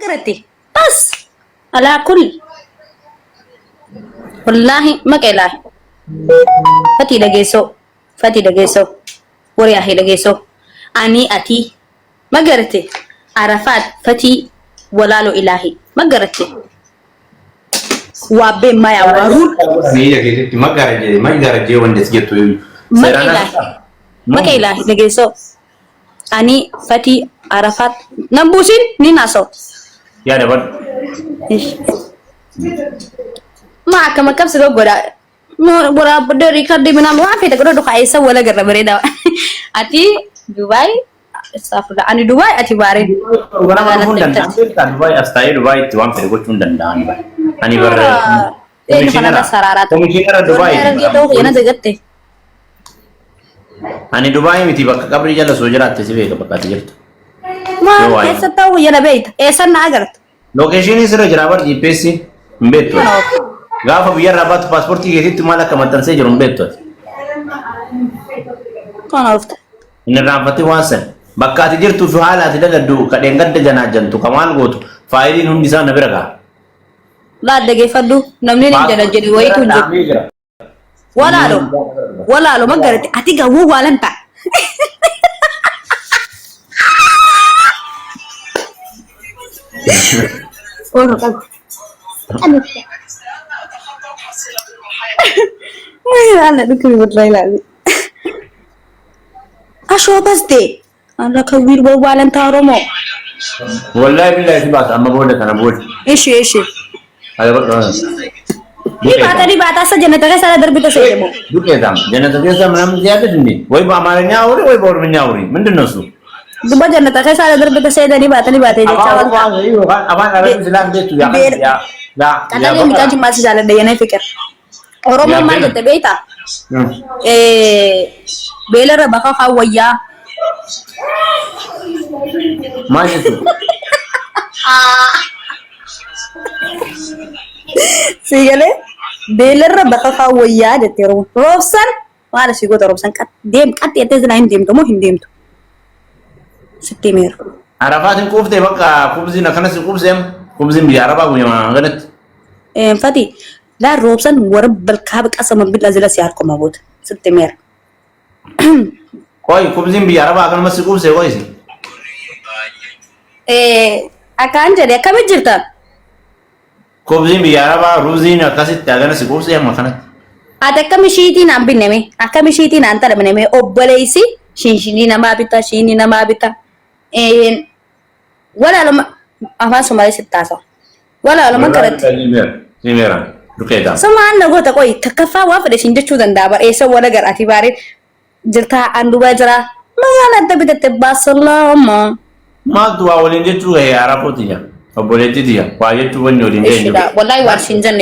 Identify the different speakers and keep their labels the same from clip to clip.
Speaker 1: قرتي بس على كل والله ما كيلاه فتي دقيسو ورياحي دقيسو أني أتي ما قرتي عرفات فتي ولا له إلهي ما قرتي وابين ما يعورون
Speaker 2: ما قرجي وندس جتو
Speaker 1: ما كيلاه دقيسو أني فتي عرفات نبوسين نيناسو
Speaker 2: يا دبر
Speaker 1: ما كما كبس غورا غورا بدري كدي بنا ما في تقدر دو خايسه ولا غير بريدا اتي دبي استغفر اني دبي اتي بارين
Speaker 2: وانا ما فندن دبي استاي دبي توام في غوتون دندان اني بر كوميشنر دبي
Speaker 1: انا دغتي
Speaker 2: اني دبي متي بك قبر جل سوجرات تسيبه بك تجرت
Speaker 1: ما كيستو يا بيت ايسن اغرت
Speaker 2: لوكيشن سر جرابر جي بي سي مبيتو غافا بيار رابط باسبورتي كيتي مالا كمتن سي جرم بيتو
Speaker 1: كون عرفت
Speaker 2: ان رابطي واسن بكاتي جرتو في حالات دغدو كدين غد جناجنتو كمال غوتو فايلين هم ديسان نبرغا
Speaker 1: لا دغي فدو نمني جناجدي ويتو ولا لو ما غرت اتي غو والنتا Ora kago. Ano? Wala dukumi butlay lagi. Asho bas de. Ana kawir bo walan taro mo.
Speaker 2: Wallahi billahi si bata amma bode kana bode.
Speaker 1: Ishi.
Speaker 2: Ada ba?
Speaker 1: Di bata sa janata ka sala darbi to sey mo.
Speaker 2: Duke dam. Janata ke sam nam ziyada dundi. Wai ba mara nyaawri wai bor nyaawri. Mindin su.
Speaker 1: Duba janata ka sala darbi to sey dani bata ni bata je chawal.
Speaker 2: Aban Arab Islam de tu ya. Ya.
Speaker 1: Kata ni mikaji masih jalan de yana fikir. Oromo ma jete beita. Belara baka khawaya.
Speaker 2: Ma itu.
Speaker 1: Sigale belara baka khawaya jete Robson wala sigo to Robson kat dem kat yete zina dem to mo hindim to. Sitimir.
Speaker 2: Arafatin kufte baka kubzi na kana si kubzem kubzim bi araba bu ma ganet.
Speaker 1: Fati لا روبسن ورب الكاب قسم بالله زلا سياركم مبوت ستمير
Speaker 2: كوي كوبزين بي عربا كان مسكوب سي كويس
Speaker 1: اكان جدي كم جرتا
Speaker 2: كوبزين بي عربا روزين كاسيت تاغنا سكوب سي ما كانت
Speaker 1: ادك مشيتي نام بنمي اكا مشيتي نان تر بنمي اوبليسي شينشيني نما بيتا شيني نما بيتا ولا لما افا سمالي ستاسو ولا لما كرت
Speaker 2: سيميرا ركيدا
Speaker 1: سمان نغو تقوي تكفى وافد شينجو دندابا ايسا ولا غر اتيباري جرتا اندو باجرا ما انا تبي تتبا سلام
Speaker 2: ما دوا ولين جتو هي عرفوتيا ابولتي ديا وايتو وني ولين
Speaker 1: جي والله وارشينجن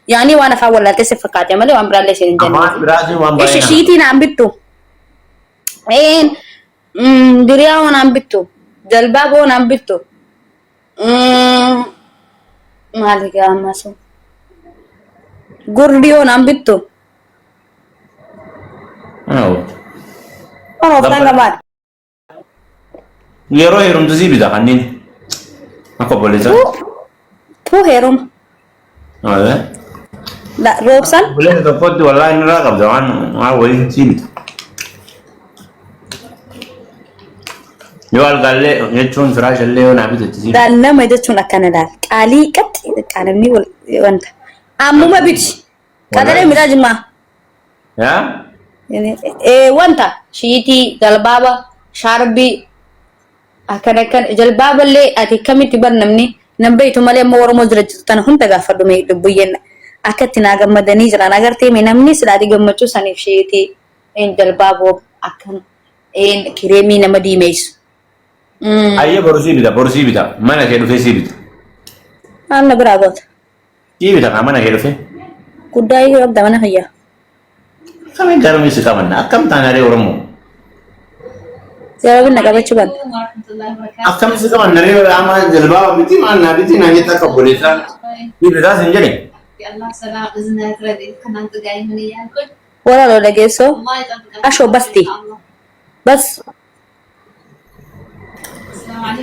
Speaker 1: يعني وانا فا ولا تسفكات يا ملي وامبرال شينجن
Speaker 2: ما برازي وان باينا
Speaker 1: ايش شيتي نامبتو دريا ونامبتو جلبابو نامبتو مالك يا ماسو Gurdio nambittu. Oh, tangga mat.
Speaker 2: Yero herum tu zibi dah kanin. Aku boleh tak?
Speaker 1: Tu herum.
Speaker 2: Ada.
Speaker 1: Dah Robson.
Speaker 2: Boleh tu pot tu Allah ini rakam jangan boleh zibi. Jual galle, nyecun fresh galle on habis tu zibi.
Speaker 1: Dah nama itu cuma Kanada. Kali kat kanan ni wanta. Amu ma bit kadare miraji ma
Speaker 2: ya
Speaker 1: wanta shiti jalbaba sharbi akanakan jalbaba le ati kamiti barnamni nambaytu male mawar muzraj tan hunta gafadu me dubuyen akatina gamadani jara nagarti me namni siradi gammachu sanif shiti en jalbabo akan en kiremi namadi meis
Speaker 2: ayya borusi bida mana ke du fesibita
Speaker 1: anna bragot
Speaker 2: Iya, kita mana hidup sih?
Speaker 1: Kudai hidup di mana ya?
Speaker 2: Kami garam isi kaman, akam tanah dari orangmu.
Speaker 1: Siapa nak apa cuban?
Speaker 2: Akam isi kaman dari ama jelba, biti mana, biti nanya tak kebolehsan. Ini beda sendiri.
Speaker 1: Wala lo lagi so? Asho basti, bas.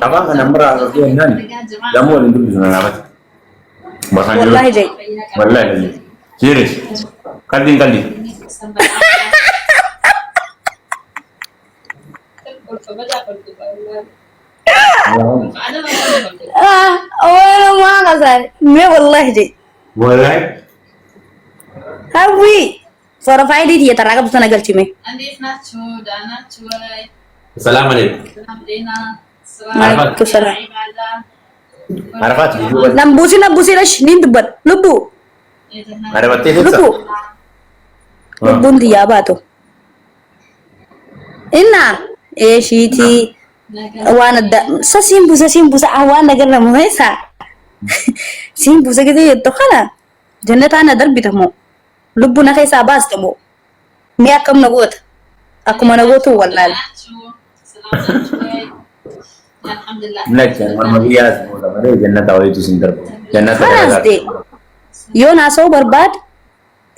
Speaker 2: Abang kan nomor aku nan. Jamu yang dulu sana apa? Bahasa
Speaker 1: والله جاي
Speaker 2: Wallahi. Serius. Kaldin.
Speaker 1: وانا ما غزال ما والله جاي
Speaker 2: Wallahi.
Speaker 1: هاوي فرفعي دي ترى رقم سنه قلت مي
Speaker 2: Assalamualaikum.
Speaker 1: عليكم السلام
Speaker 2: Arafat.
Speaker 1: نبوسي ليش نندبر لبو
Speaker 2: Arafat itu.
Speaker 1: لبو لبو انت يا باتو إنا إيش يتي وانا سيمبوسا وانا قرنا مهيسا سيمبوسا كده يدخلنا جنة أنا دربي تمو لبنا خيسا باس تمو ميا كم نقول أكو ما نقول والله
Speaker 2: Next, Marmagiyas, Jannah tahu itu sinter. Jannah
Speaker 1: خلاص دي يون أسو برباد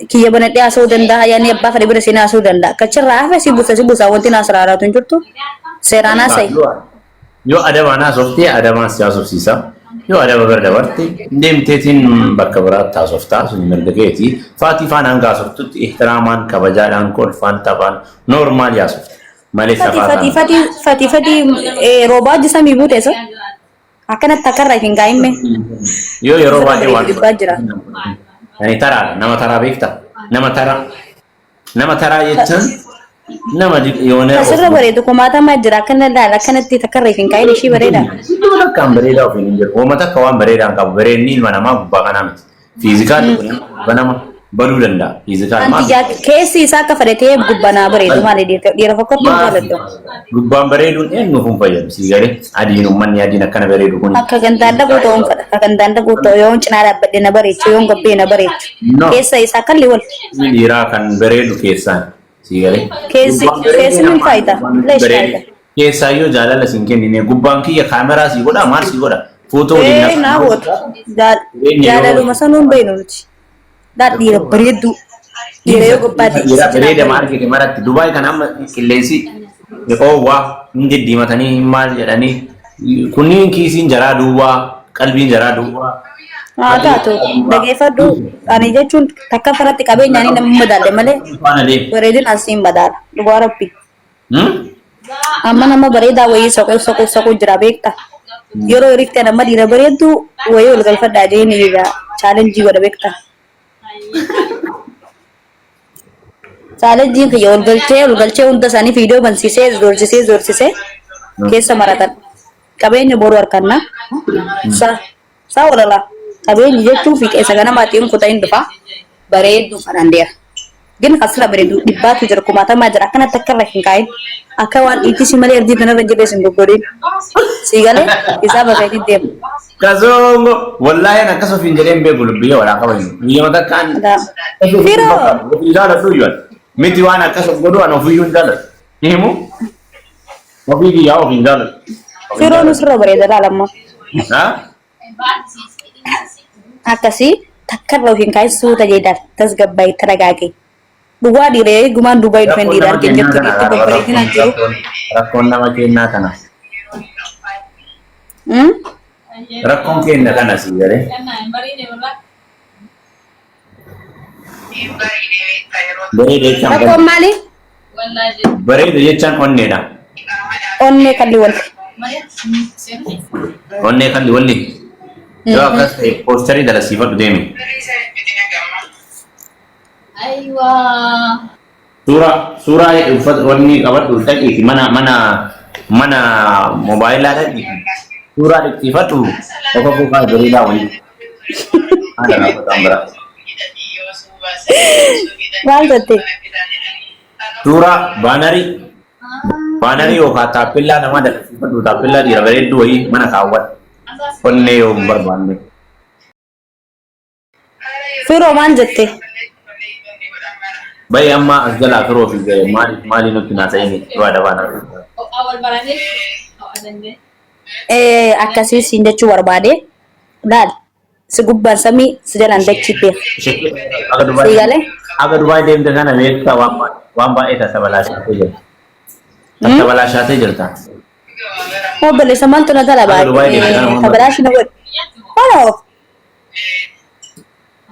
Speaker 1: كي يبنتي أسو دندا يعني أبا فري برسينا أسو دندا كتشر راه سيبوسا وانتي ناسرارا تنجرتو سيرانا سي
Speaker 2: Yo ada mana softi, ada mana siapa sisa. Yo ada beberapa berarti. Dem tetin berkabarat tas softa, sunyi merdekati. Fatih fan angka softut ihtiraman kabajaran kol fan taban normal ya soft. Malaysia
Speaker 1: Fati robot jisa mibu teso akan takar rating kain me
Speaker 2: yo robot dewan.
Speaker 1: Bajra
Speaker 2: Yani tara, nama tara yaitu nama di yone.
Speaker 1: asal beri itu kumata majra kan ada kan ti takar rating kain isi bereda.
Speaker 2: Itu mana kam bereda opini jer. O mata kawan bereda kam bereni mana ma bukan Fizikal mana ma baru denda. Fizikal ma.
Speaker 1: Anti ya kesi sa ka farete gubbana beredu mali di rafakot tu beredu.
Speaker 2: Gubban beredu ngufum fayam sigare adi no man ya dina kana beredu kun.
Speaker 1: Akka gantanda ko to fada gantanda ko to yon cinara badde na bare ci yon gabbe na bare. Kesa isa kan liwal.
Speaker 2: Ni dira kan beredu kesan sigare.
Speaker 1: Kesi min faida. Lesh faida.
Speaker 2: Kesa yo jala la sinke ni ne gubban ki ya kamera si goda mar si goda. Foto
Speaker 1: di na wot. Jala lu masanun bainuti. Dat dira beredu. Dira yo gubadi.
Speaker 2: Dira bereda mar ki kamera Dubai kan am kilesi. Ko wa ndi di matani mal jadani kunin kisin jara duwa qalbin jara duwa.
Speaker 1: Taatu dhageeffadhu ani jechuun takka faratti qabeenyaan nama madaalle malee bareedin asiin madaala dhugaa rabbi amma nama bareedaa wayii soquu jira beekta yeroo hiriftee nama dhiira bareeddu wayii ol galfadhaa jeeni chaalenjii godha beekta chaalenjiin kiyya ol galchee hunda isaanii fiidiyoo bansiisee doorsisee keessa maratan qabeenya boru harkanna saa walalaa qabeenyi jechuun fi keessa ganamaatiin kutaan dhufa bareeddu kanandeera gin kasra bareeddu dhibbaatu jira kumaatamaa jira akkana takka irra hin kaa'in akka waan itti si malee erdii kanarra jedhee sin goggodhin siigalee isaa bakka deemu.
Speaker 2: Kazongo wallahi na kaso finjere mbe gulubbiya wala kawai biya mata kan
Speaker 1: Firo
Speaker 2: idala fuyuan miti wana kaso godo ana fuyun dala himu mafigi yao finjala
Speaker 1: Firo nusra bareeda laalamma
Speaker 2: ha
Speaker 1: akkasii takka irra hin kaa'in suuta jedhan tasgabbaa'ee taragaagee dhugaa dhiiree gumaan Dubaay dhufeen dhiiraa argeen jettu itti babbareedinaa jiru.
Speaker 2: Rakkoon nama kennaa kana rakkoon kenna kana si gare rakkoon
Speaker 1: maali?
Speaker 2: bareedu jechaan onneedha
Speaker 1: Onnee kalli wal.
Speaker 2: onnee kan walli yoo akkas ta'e poosterii dalasiifadhu deemi suuraa uffata wanni qabadhu dhaqiiti mana moobaayilaa dhaqiiti suuraa dhiqsiifadhu ofa buukaa bareedaa wayii haadha raafataan bira
Speaker 1: Maal jettee?
Speaker 2: suuraa baanarii yookaan taappellaa namaa dalasiifadhu taappellaa dhiira bareedduu wayii mana kaawwadhu onnee yoo hin barbaanne.
Speaker 1: Firoo maal jettee?
Speaker 2: Bayi amma as jalaa firoo fi maali nutti naa ta'ini waa dabaan
Speaker 1: Akkasii siin jechuu barbaade laal si gubbaan samii si jalaan dachii beeka. Siigalee?
Speaker 2: Aga Dubaay deemte kana beektaa waan baay'ee tatabalaashaatee jirta. Tatabalaashaatee jirta.
Speaker 1: وبلي سمالتو نزل بعد فبلاش نقول خلاص.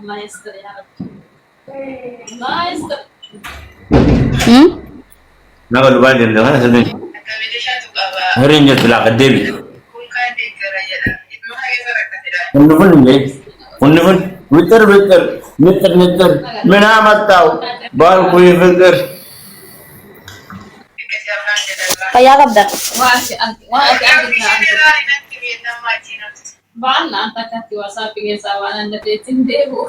Speaker 3: الله يستر يا رب. الله يستر.
Speaker 2: نقول بعدين لو أنا سمين هرين جت لا قديبي ونفن ليه ونفن متر من عمتاو بار كوي فكر
Speaker 1: فيا غبدة
Speaker 3: واسي أنت بعنا أنت كاتي واسابي سوانا نبيتين ديبو.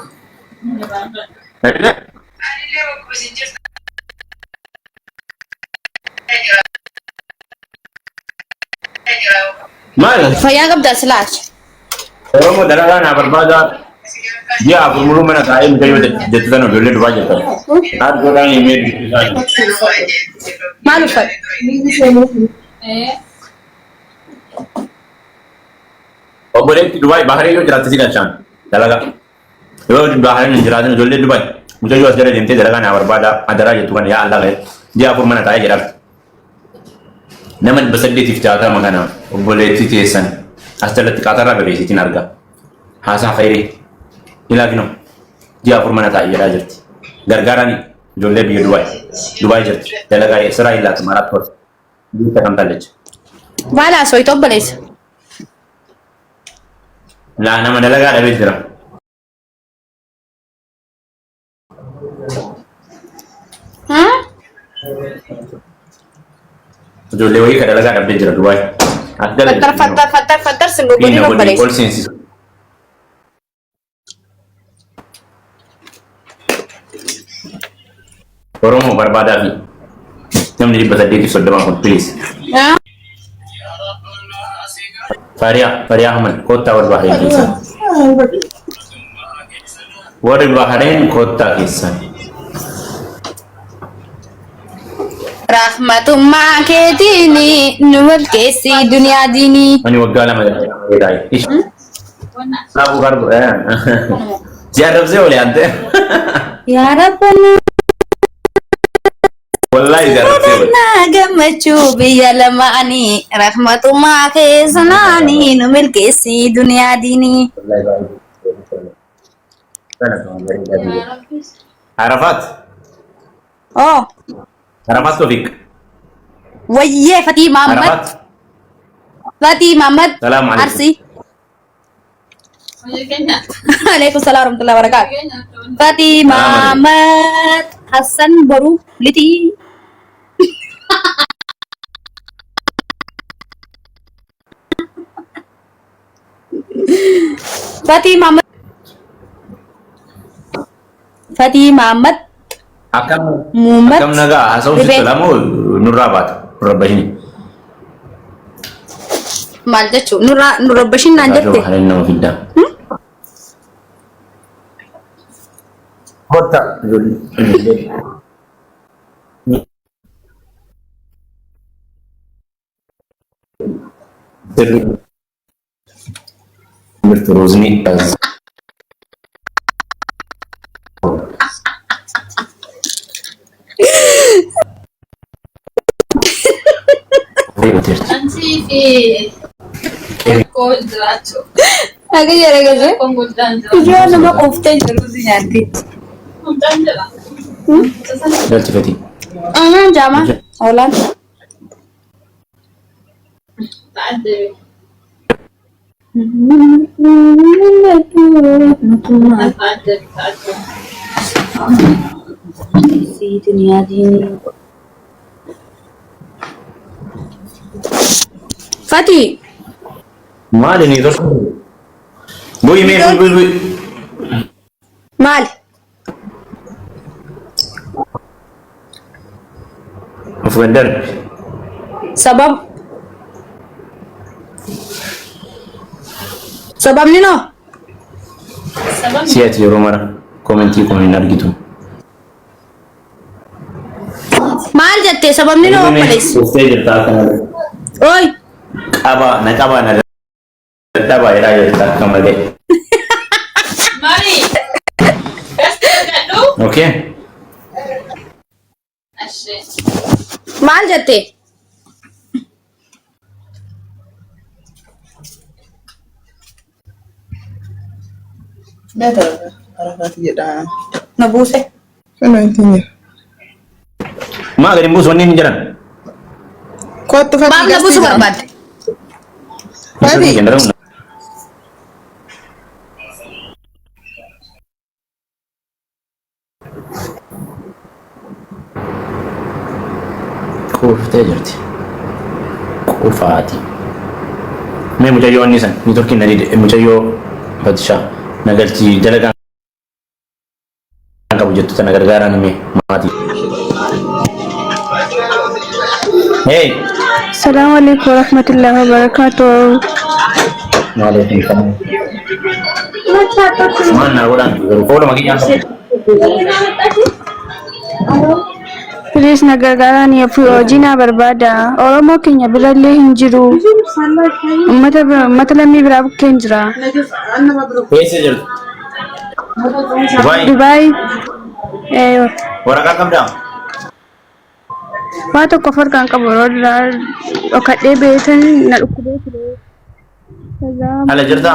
Speaker 2: ما
Speaker 1: فيا غبدة سلاش
Speaker 2: Oromo dalaga na barbada dia aku mulu mana kai mi kayo de tano dole do baje ta ar do ran email
Speaker 1: ماله فرق
Speaker 3: إيه.
Speaker 2: obore Dubai bahare yo jrat sila chan dalaga yo bahare ni jrat ni dole Dubai mujo yo asdara jente dalaga na barbada adara je tuan ya Allah dia aku mana kai jrat naman basadde tiftata magana obole titesan أستلت كاترا ببيتي تنارجع هذا خيري إلا كنو جاء فرمانة تاعي راجرت غرغراني جولة بيو دبي جرت تلاقي إسرائيل لا تمارات فرس دي تكمل تلج
Speaker 1: ولا سوي توب بليس
Speaker 2: لا أنا ما نلاقي على بيت درا
Speaker 1: ها
Speaker 2: جولة وही كذا لगा على بيت درا دبي
Speaker 1: فتر سنو بني نو بليس
Speaker 2: Oromo barbada fi nam ni basadde ki sodda ma please Faria Ahmad kota war Bahrain kisa war Bahrain kota kisa
Speaker 1: rahmatullah ke dini nuwal kesi dunia dini
Speaker 2: ani wagala ma dai ish sabu garbu ziarab se ole ante
Speaker 1: ya rabbana
Speaker 2: wallahi ziarab se ole
Speaker 1: nagamachu biyalamani rahmatullah ke sanani nuwal kesi dunia dini
Speaker 2: Arafat
Speaker 1: oh
Speaker 2: Arafat Tofik
Speaker 1: ويه فتي محمد
Speaker 2: Arafat
Speaker 1: فتي محمد
Speaker 2: Salam alaikum.
Speaker 1: أرسي
Speaker 3: Kenya.
Speaker 1: عليكم السلام ورحمة الله وبركاته فتي محمد حسن برو لتي فتي محمد
Speaker 2: akam
Speaker 1: Muhammad
Speaker 2: akam naga asau
Speaker 1: Bebe.
Speaker 2: selamu nurabat nurabahini
Speaker 1: maal jechuun nurra bashin naan jette
Speaker 2: halin nama fidda kota berteruzni
Speaker 3: Anzi cold racho.
Speaker 1: akka jira gase
Speaker 3: Con guldanza.
Speaker 1: ijoo nama quuftee jiru si nyaatti
Speaker 3: Guldanza.
Speaker 2: Dalti fati
Speaker 1: jaama oolaan
Speaker 3: Ta'adde. Ta'adde.
Speaker 1: si dunia dini Fati
Speaker 2: maal ini terus bui me bui
Speaker 1: maal
Speaker 2: Afgandar
Speaker 1: sababni noo
Speaker 3: Sabab
Speaker 2: siati yeroo mara komentii kun hin argitu
Speaker 1: maal jette sababni noo obboleessi
Speaker 2: uftee jirtaa kana
Speaker 1: ooy
Speaker 2: na dadhabaa jedhaa jirta akka malee
Speaker 3: Mari. Kasta gadhu.
Speaker 2: okay
Speaker 3: Ashe.
Speaker 1: maal jette
Speaker 4: لا ترى عرفات جدا
Speaker 1: نبوسه
Speaker 4: شنو انتي
Speaker 2: ما قاعد نبوس ونين نجرن
Speaker 4: كنت
Speaker 1: ما
Speaker 4: فاتي
Speaker 1: نبوسه برباد
Speaker 4: فاتي
Speaker 2: كوفتي جرتي كوفاتي ما مجايو نيسان نتركي نريد مجايو بدشا نقلتي دلقان كابو جتو تنغرغارا نمي ماتي هاي
Speaker 5: السلام عليكم ورحمة الله وبركاته.
Speaker 2: وعليكم السلام ما نقولان فولو ماكي جانسو
Speaker 5: Please nagagarani afu ojina barbada. Oromo Kenya biralle hinjiru. Mata lammi bira kenjra.
Speaker 2: कैसे जरूर भाई
Speaker 5: Dubai.
Speaker 2: वरका कब डाम
Speaker 5: Wato kofar kan kaborora okade betan na ukube kire. Salam.
Speaker 2: على جردا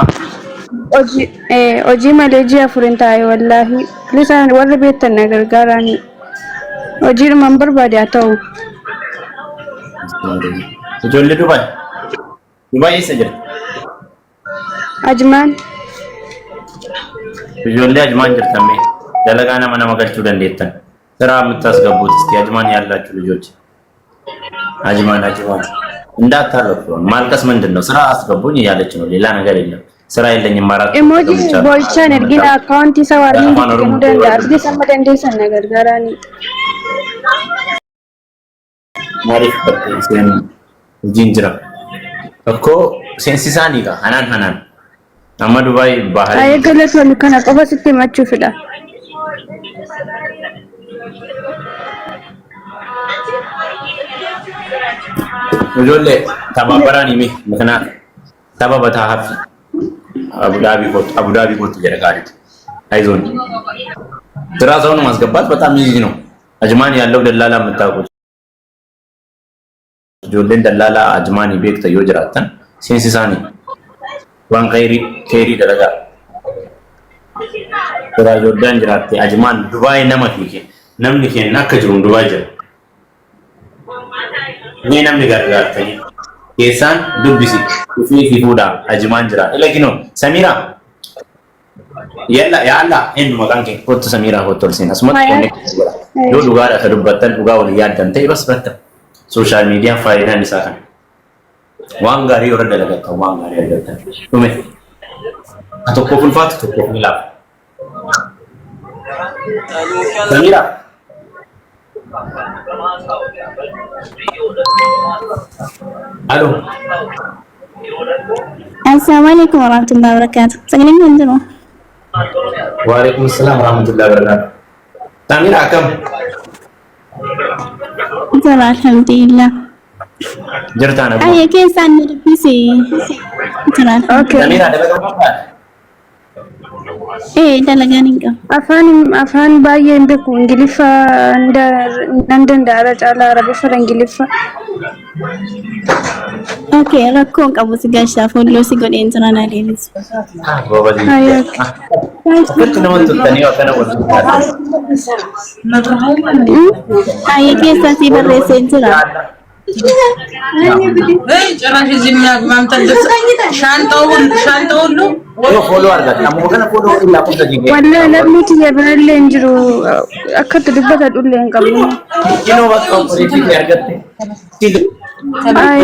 Speaker 5: Oji Malaysia furintayo wallahi. Please warra betan nagagarani. Oji member bada tau.
Speaker 2: Jolle Dubai Dubai से जरूर
Speaker 5: Ajman.
Speaker 2: जोले अजमान जरता में दलगाना मना मगर चुड़न लेतन सरा मुत्तास गबूत इसकी अजमान याल्ला चुड़ जोच अजमान अजमान እንዳታረፈው ማልቀስ ምንድነው ስራ አስገቡኝ እያለች ነው ሌላ ነገር የለም ስራ የለኝም ማራት
Speaker 5: Emoji boychan ergina account isa warning denda argi samma dendesan nagar garani
Speaker 2: ማሪፍ በተሰን ጂንጅራ እኮ ሴንሲሳኒ ጋር ሐናን ሐናን አማ ዱባይ ባህል
Speaker 5: ay galatoni kana qofa sitti machu fida
Speaker 2: وجولة تبابراني مي مكنا تبابتها حفي أبو دابي كنت جرى قارد أيضون دراسون ማስገባት በጣም ኢዚ ነው አጅማን ያለው ደላላ መታቆች ጆለን ደላላ አጅማን ቤክተ ይወጅራተን ሴንሲሳኒ ዋን ኬሪ ደረጋ ተራ ጆርዳን ጅራቴ አጅማን ዱባይ ነመቲኬ ነምኒ ኬና ከጅሩን ዱባይ ጀ ni namni gargaartani keessaan dubbisi ufii fifuudha ajimaan jira ilagino samira yalla ya alla inni maqaan kee kottu samira kottu olseen asumatti connect godha yoo dhugaadha ka dubbattan dhugaa wal yaaddan ta'e bas batta social media faayidaan isaa kana waan gaarii warra dalagattan waan gaarii argattan dhume a tokkoof ulfaatu tokkoof ni laafa samira Halo.
Speaker 6: Assalamualaikum warahmatullahi wabarakatuh. Sagaling nandun mo.
Speaker 2: Waalaikumsalam warahmatullahi wabarakatuh. Samira kam?
Speaker 6: Itulah alhamdulillah.
Speaker 2: Jirta na
Speaker 6: Ay, kesan na bisi. Itulah.
Speaker 5: okay
Speaker 2: Samira dapat apa?
Speaker 6: Talaga ninka.
Speaker 5: afan baye beku ingilifa nandan dara cala arabi fara ingilifa
Speaker 6: Okay, rakong kamu sigasha follow si God entera na lilis.
Speaker 2: Bawa di.
Speaker 5: ay
Speaker 2: Betul nama tu tani akan awal.
Speaker 6: Ay, kesan si barrese entera.
Speaker 4: ጭራሽ እዚህ ማምጣት ሻንጣውን ነው
Speaker 2: Yo follow arga. Kamu bukan follow illa pun tadi.
Speaker 5: walla namni tiya biralle hinjiru akkatti dubbata dhulle hin qabnu
Speaker 2: Kino waktu operasi arga. Tidak.
Speaker 5: ay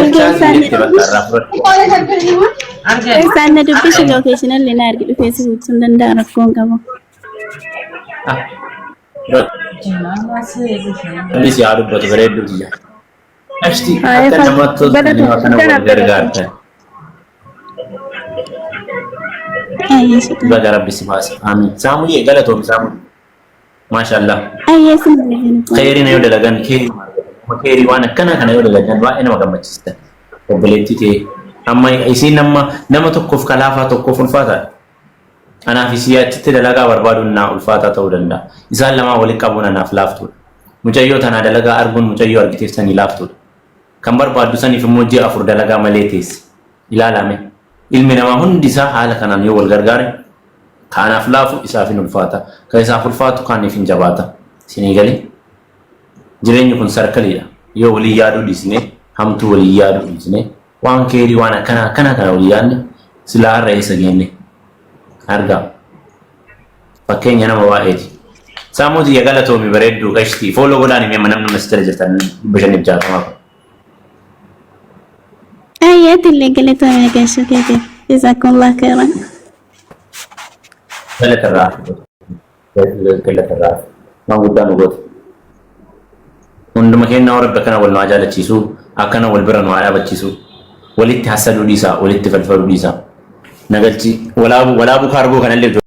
Speaker 6: Kesan na dubbishi location alli na argi dhufe si hutun danda rakkoon qabu.
Speaker 2: Ini si aduh buat beredu dia. Pasti
Speaker 5: Ay,
Speaker 2: akan nama tu tani akan awal gargarta.
Speaker 6: Ay, yes.
Speaker 2: Baga Rabbi simas. Amin. Samu ye galatom samu. Mashallah.
Speaker 6: Ay, yes. Nalagyan ko.
Speaker 2: Khairin ayo dalagan khairi wana kana ayo dalagan wa ina magamachista. Obboleetti ta'e amma isiin nama tokkoof kalaafaa tokkoof ulfaata. Anaaf isiyaatti dalagaa barbaaduun naa ulfaataa ta'uu danda'a. Isaan lamaa waliin qabuun anaaf laaftudha. Mucayyoo tanaa dalagaa arguun mucayyoo argiteessanii laaftudha. Kan barbaaddu saniif immoo ji'a 4 dalagaa malee teessi. Ilaalame. Ilmi namaa hundi isaa haala kanaan yoo wal gargaare كان أفلافو إسافين الفاتا كإساف الفاتو كان في جباتا سنيغالي جرين يكون سركلي يو ولي يادو ديسني هم تو ولي يادو ديسني وان كيري وانا كنا ولي يادو سلا رئيس جيني أرجع فكين ينا مواهدي ساموزي يغلطو مي بريدو قشتي فولو غلاني مي منم مسترجتن بجانب جاتما
Speaker 6: آيات اللي قلتها من كيشو كيف جزاكم الله خيرا
Speaker 2: قلة الراحة قلة الراحة ما قدام وقت عندما كنا ربنا والمعجلة تشيسو أكنا والبرن وعلى بتشيسو ولت حسدوا ليسا ولت فلفلوا ليسا نقلتي ولا بكاربو كان اللي